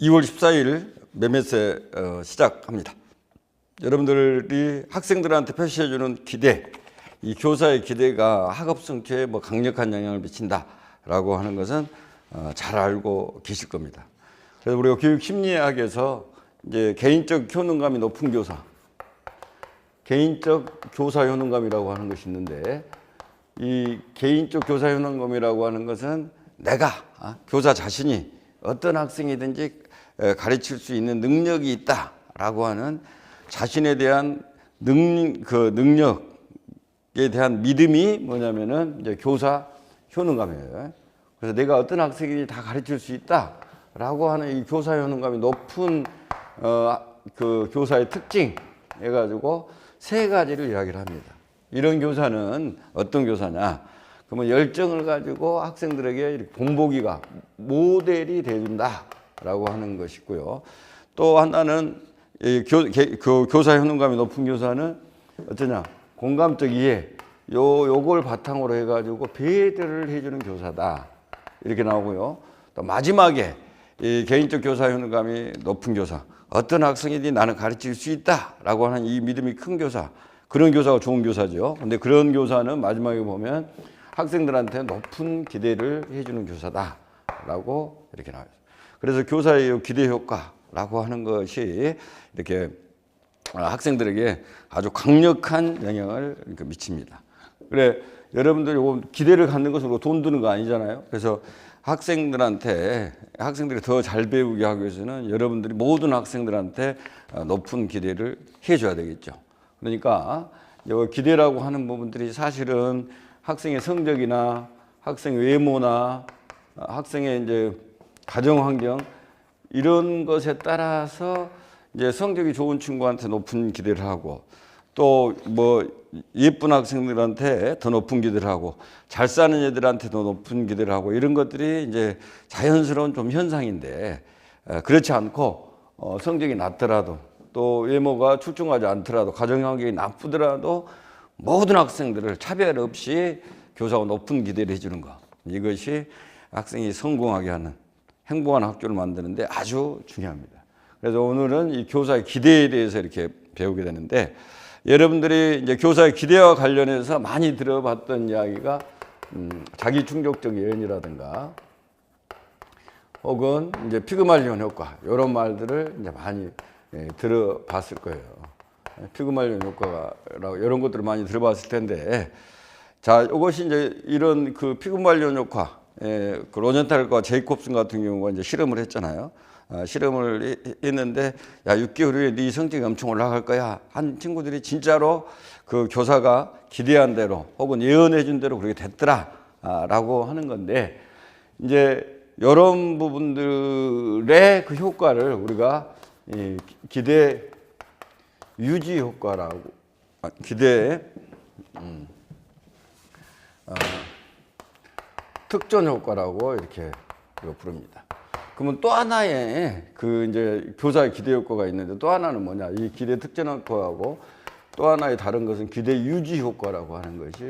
2월 14일 매매세 시작합니다. 여러분들이 학생들한테 표시해주는 기대, 이 교사의 기대가 학업 성취에 강력한 영향을 미친다라고 하는 것은 잘 알고 계실 겁니다. 그래서 우리가 교육 심리학에서 이제 개인적 효능감이 높은 교사, 개인적 교사 효능감이라고 하는 것이 있는데, 이 개인적 교사 효능감이라고 하는 것은 내가 교사 자신이 어떤 학생이든지 가르칠 수 있는 능력이 있다라고 하는 자신에 대한 능력에 대한 믿음이 뭐냐면은 이제 교사 효능감이에요. 그래서 내가 어떤 학생이 다 가르칠 수 있다라고 하는 이 교사 효능감이 높은 그 교사의 특징 해가지고 세 가지를 이야기를 합니다. 이런 교사는 어떤 교사냐? 그러면 열정을 가지고 학생들에게 이렇게 본보기가 모델이 돼준다라고 하는 것이고요. 또 하나는 교사 효능감이 높은 교사는 어떠냐? 공감적 이해, 요걸 바탕으로 해가지고 배려를 해주는 교사다. 이렇게 나오고요. 또 마지막에 이 개인적 교사 효능감이 높은 교사, 어떤 학생이든 나는 가르칠 수 있다라고 하는 이 믿음이 큰 교사, 그런 교사가 좋은 교사죠. 근데 그런 교사는 마지막에 보면 학생들한테 높은 기대를 해주는 교사다라고 이렇게 나와요. 그래서 교사의 기대 효과라고 하는 것이 이렇게 학생들에게 아주 강력한 영향을 미칩니다. 그래, 여러분들이 기대를 갖는 것으로 돈 드는 거 아니잖아요. 그래서 학생들이 더 잘 배우게 하기 위해서는 여러분들이 모든 학생들한테 높은 기대를 해줘야 되겠죠. 그러니까 기대라고 하는 부분들이 사실은 학생의 성적이나 학생의 외모나 학생의 이제 가정 환경 이런 것에 따라서 이제 성적이 좋은 친구한테 높은 기대를 하고, 또 예쁜 학생들한테 더 높은 기대를 하고, 잘 사는 애들한테 더 높은 기대를 하고, 이런 것들이 이제 자연스러운 좀 현상인데, 그렇지 않고 성적이 낮더라도 또 외모가 출중하지 않더라도 가정 환경이 나쁘더라도 모든 학생들을 차별 없이 교사가 높은 기대를 해주는 것, 이것이 학생이 성공하게 하는 행복한 학교를 만드는데 아주 중요합니다. 그래서 오늘은 이 교사의 기대에 대해서 이렇게 배우게 되는데, 여러분들이 이제 교사의 기대와 관련해서 많이 들어봤던 이야기가 자기 충족적 예언이라든가 혹은 이제 피그말리온 효과, 이런 말들을 이제 많이 들어봤을 거예요. 피그말리온 효과라고 이런 것들을 많이 들어봤을 텐데, 자, 이것이 이제 이런 그 피그말리온 효과, 그 로젠탈과 제이콥슨 같은 경우가 이제 실험을 했잖아요. 실험을 했는데, 야, 6개월 후에 네 성적이 엄청 올라갈 거야 한 친구들이 진짜로 그 교사가 기대한 대로 혹은 예언해 준 대로 그렇게 됐더라 라고 하는 건데, 이제 이런 부분들의 그 효과를 우리가 기대 유지 효과라고, 기대 특전 효과라고 이렇게 부릅니다. 그러면 또 하나의 그 이제 교사의 기대 효과가 있는데, 또 하나는 뭐냐? 이 기대 특전 효과하고 또 하나의 다른 것은 기대 유지 효과라고 하는 것이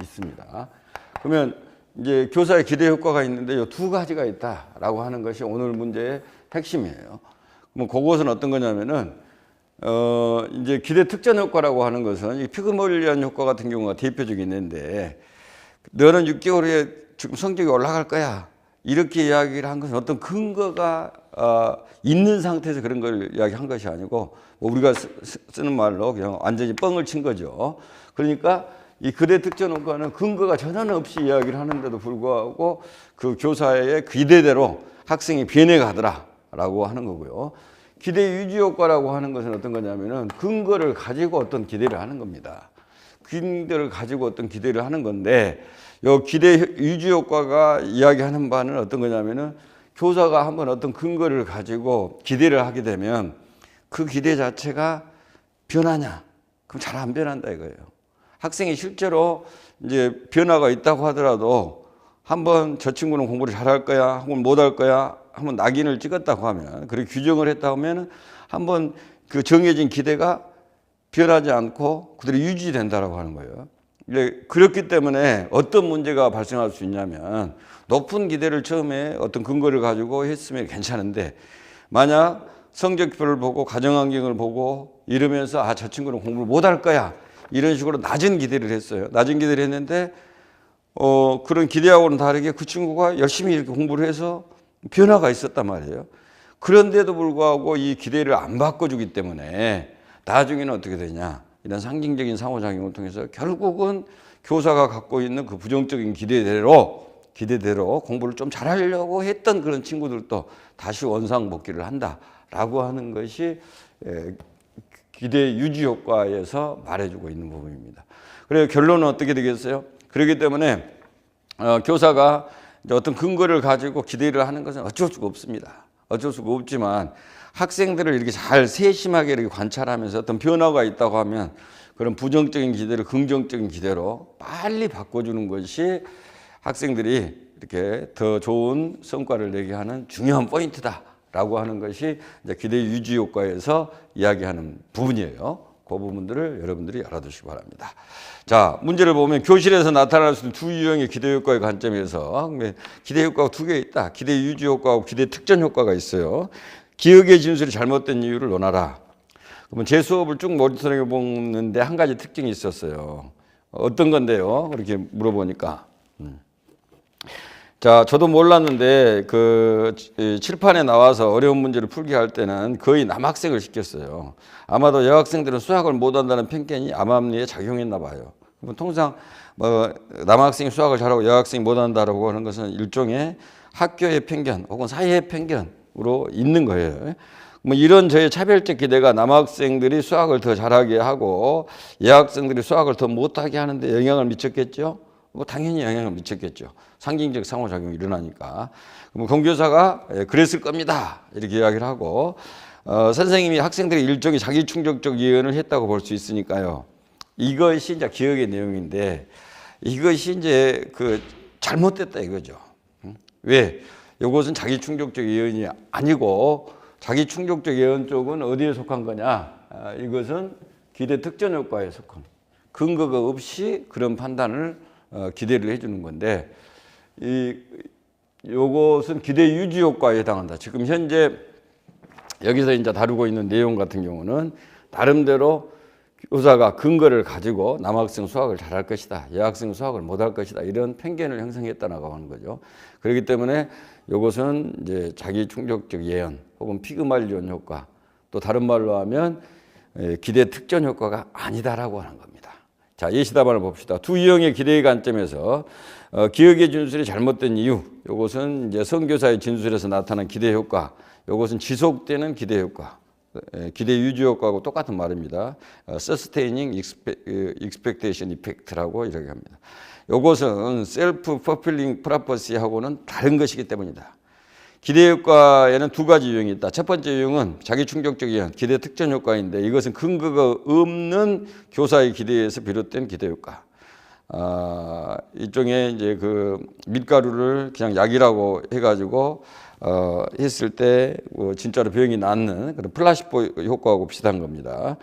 있습니다. 그러면 이제 교사의 기대 효과가 있는데 이 두 가지가 있다라고 하는 것이 오늘 문제의 핵심이에요. 그럼 그것은 어떤 거냐면은 이제 기대 특전 효과라고 하는 것은 이 피그멀리안 효과 같은 경우가 대표적인 있는데, 너는 6개월 후에 지금 성적이 올라갈 거야, 이렇게 이야기를 한 것은 어떤 근거가 있는 상태에서 그런 걸 이야기한 것이 아니고, 우리가 쓰는 말로 그냥 완전히 뻥을 친 거죠. 그러니까 이 기대 특전 효과는 근거가 전혀 없이 이야기를 하는데도 불구하고 그 교사의 기대대로 학생이 변해가더라라고 하는 거고요. 기대 유지 효과라고 하는 것은 어떤 거냐면은 근거를 가지고 어떤 기대를 하는 겁니다. 근거를 가지고 어떤 기대를 하는 건데, 요 기대 유지 효과가 이야기하는 바는 어떤 거냐면은 교사가 한번 어떤 근거를 가지고 기대를 하게 되면 그 기대 자체가 변하냐? 그럼 잘 안 변한다 이거예요. 학생이 실제로 이제 변화가 있다고 하더라도 한번 저 친구는 공부를 잘할 거야, 혹은 못할 거야, 한번 낙인을 찍었다고 하면, 그리고 규정을 했다고 하면 한번 그 정해진 기대가 변하지 않고 그대로 유지된다라고 하는 거예요. 그렇기 때문에 어떤 문제가 발생할 수 있냐면, 높은 기대를 처음에 어떤 근거를 가지고 했으면 괜찮은데 만약 성적표를 보고 가정환경을 보고 이러면서 아, 저 친구는 공부를 못할 거야. 이런 식으로 낮은 기대를 했어요. 낮은 기대를 했는데 그런 기대하고는 다르게 그 친구가 열심히 이렇게 공부를 해서 변화가 있었단 말이에요. 그런데도 불구하고 이 기대를 안 바꿔주기 때문에 나중에는 어떻게 되냐. 이런 상징적인 상호작용을 통해서 결국은 교사가 갖고 있는 그 부정적인 기대대로 공부를 좀 잘하려고 했던 그런 친구들도 다시 원상복귀를 한다라고 하는 것이 기대 유지 효과에서 말해주고 있는 부분입니다. 그래서 결론은 어떻게 되겠어요? 그렇기 때문에 교사가 어떤 근거를 가지고 기대를 하는 것은 어쩔 수가 없습니다. 어쩔 수가 없지만 학생들을 이렇게 잘 세심하게 이렇게 관찰하면서 어떤 변화가 있다고 하면 그런 부정적인 기대를 긍정적인 기대로 빨리 바꿔주는 것이 학생들이 이렇게 더 좋은 성과를 내게 하는 중요한 포인트다라고 하는 것이 이제 기대 유지 효과에서 이야기하는 부분이에요. 그 부분들을 여러분들이 알아두시기 바랍니다. 자, 문제를 보면 교실에서 나타날 수 있는 두 유형의 기대 효과의 관점에서 기대 효과가 두 개 있다. 기대 유지 효과하고 기대 특전 효과가 있어요. 기억의 진술이 잘못된 이유를 논하라. 그러면 제 수업을 쭉 모니터링해 보는데 한 가지 특징이 있었어요. 어떤 건데요? 그렇게 물어보니까. 자, 저도 몰랐는데 그 칠판에 나와서 어려운 문제를 풀게 할 때는 거의 남학생을 시켰어요. 아마도 여학생들은 수학을 못한다는 편견이 암암리에 작용했나 봐요. 그럼 통상 뭐 남학생이 수학을 잘하고 여학생이 못한다라고 하는 것은 일종의 학교의 편견 혹은 사회의 편견으로 있는 거예요. 뭐 이런 저의 차별적 기대가 남학생들이 수학을 더 잘하게 하고 여학생들이 수학을 더 못하게 하는데 영향을 미쳤겠죠? 뭐 당연히 영향을 미쳤겠죠. 상징적 상호작용이 일어나니까. 그럼 공교사가 그랬을 겁니다. 이렇게 이야기를 하고 선생님이 학생들의 일종의 자기충족적 예언을 했다고 볼 수 있으니까요. 이것이 이제 기억의 내용인데 이것이 이제 그 잘못됐다 이거죠. 왜? 이것은 자기충족적 예언이 아니고 자기충족적 예언 쪽은 어디에 속한 거냐? 이것은 기대 특전 효과에 속한 근거가 없이 그런 판단을 기대를 해주는 건데 요것은 기대 유지 효과에 해당한다. 지금 현재 여기서 이제 다루고 있는 내용 같은 경우는 나름대로 교사가 근거를 가지고 남학생 수학을 잘할 것이다. 여학생 수학을 못할 것이다. 이런 편견을 형성했다라고 하는 거죠. 그렇기 때문에 이것은 이제 자기 충족적 예언 혹은 피그말리온 효과 또 다른 말로 하면 기대 특전 효과가 아니다라고 하는 겁니다. 자, 예시 답안을 봅시다. 두 유형의 기대의 관점에서 기억의 진술이 잘못된 이유, 이것은 이제 선교사의 진술에서 나타난 기대 효과, 이것은 지속되는 기대 효과, 기대 유지 효과하고 똑같은 말입니다. Sustaining Expectation Effect라고 이렇게 합니다. 이것은 Self-Fulfilling Prophecy하고는 다른 것이기 때문이다. 기대 효과에는 두 가지 유형이 있다. 첫 번째 유형은 자기 충족적 예언, 기대 특전 효과인데 이것은 근거가 없는 교사의 기대에서 비롯된 기대 효과. 일종의 이제 그 밀가루를 그냥 약이라고 해가지고 했을 때 진짜로 병이 낫는 그런 플라시보 효과하고 비슷한 겁니다.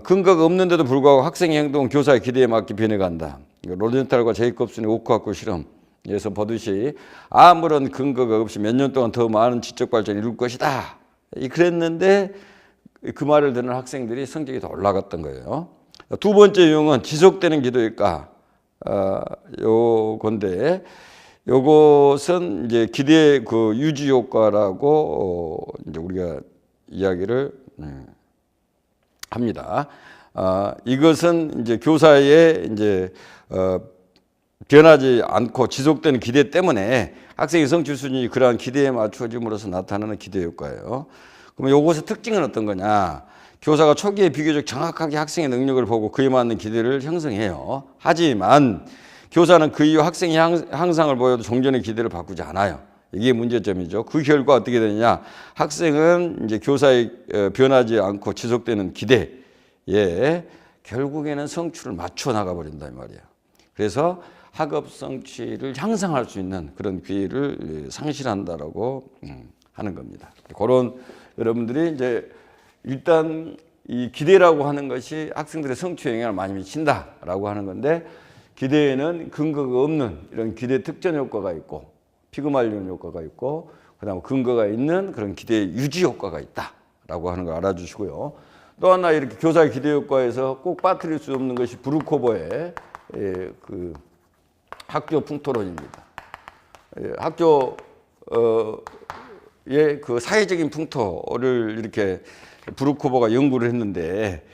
근거가 없는데도 불구하고 학생의 행동은 교사의 기대에 맞게 변해간다. 로젠탈과 제이콥슨의 오크학교 실험에서 보듯이 아무런 근거가 없이 몇 년 동안 더 많은 지적 발전을 이룰 것이다. 그랬는데 그 말을 듣는 학생들이 성적이 더 올라갔던 거예요. 두 번째 유형은 지속되는 기도일까? 요건데 요것은 이제 기대 그 유지 효과라고 이제 우리가 이야기를 합니다. 이것은 이제 교사의 이제 변하지 않고 지속되는 기대 때문에 학생의 성취 수준이 그러한 기대에 맞춰짐으로써 나타나는 기대 효과예요. 그러면 이것의 특징은 어떤 거냐? 교사가 초기에 비교적 정확하게 학생의 능력을 보고 그에 맞는 기대를 형성해요. 하지만 교사는 그 이후 학생이 향상을 보여도 종전의 기대를 바꾸지 않아요. 이게 문제점이죠. 그 결과 어떻게 되느냐? 학생은 이제 교사의 변하지 않고 지속되는 기대에 결국에는 성취를 맞춰 나가 버린다 이 말이에요. 그래서 학업 성취를 향상할 수 있는 그런 기회를 상실한다라고 하는 겁니다. 그런 여러분들이 이제 일단 이 기대라고 하는 것이 학생들의 성취에 영향을 많이 미친다라고 하는 건데 기대에는 근거가 없는 이런 기대 특전 효과가 있고 피그말리온 효과가 있고 그다음 근거가 있는 그런 기대 유지 효과가 있다라고 하는 걸 알아주시고요. 또 하나 이렇게 교사 기대 효과에서 꼭 빠뜨릴 수 없는 것이 브루코버의 그 학교 풍토론입니다. 학교의 그 사회적인 풍토를 이렇게 브루코버가 연구를 했는데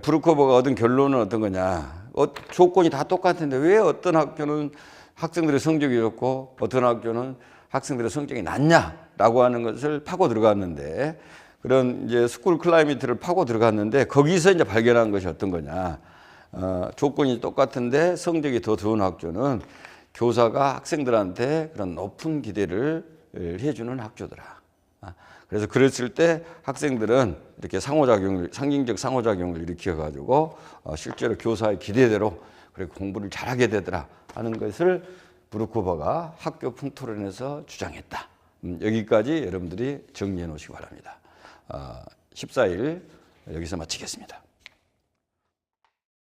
브루코버가 얻은 결론은 어떤 거냐? 조건이 다 똑같은데 왜 어떤 학교는 학생들의 성적이 좋고 어떤 학교는 학생들의 성적이 낮냐라고 하는 것을 파고 들어갔는데 그런 이제 스쿨 클라이미트를 파고 들어갔는데 거기서 이제 발견한 것이 어떤 거냐? 조건이 똑같은데 성적이 더 좋은 학교는 교사가 학생들한테 그런 높은 기대를 해주는 학교더라. 그래서 그랬을 때 학생들은 이렇게 상징적 상호작용을 일으켜가지고 실제로 교사의 기대대로 그렇게 공부를 잘하게 되더라 하는 것을 브루코버가 학교 풍토론에서 주장했다. 여기까지 여러분들이 정리해 놓으시기 바랍니다. 14일 여기서 마치겠습니다.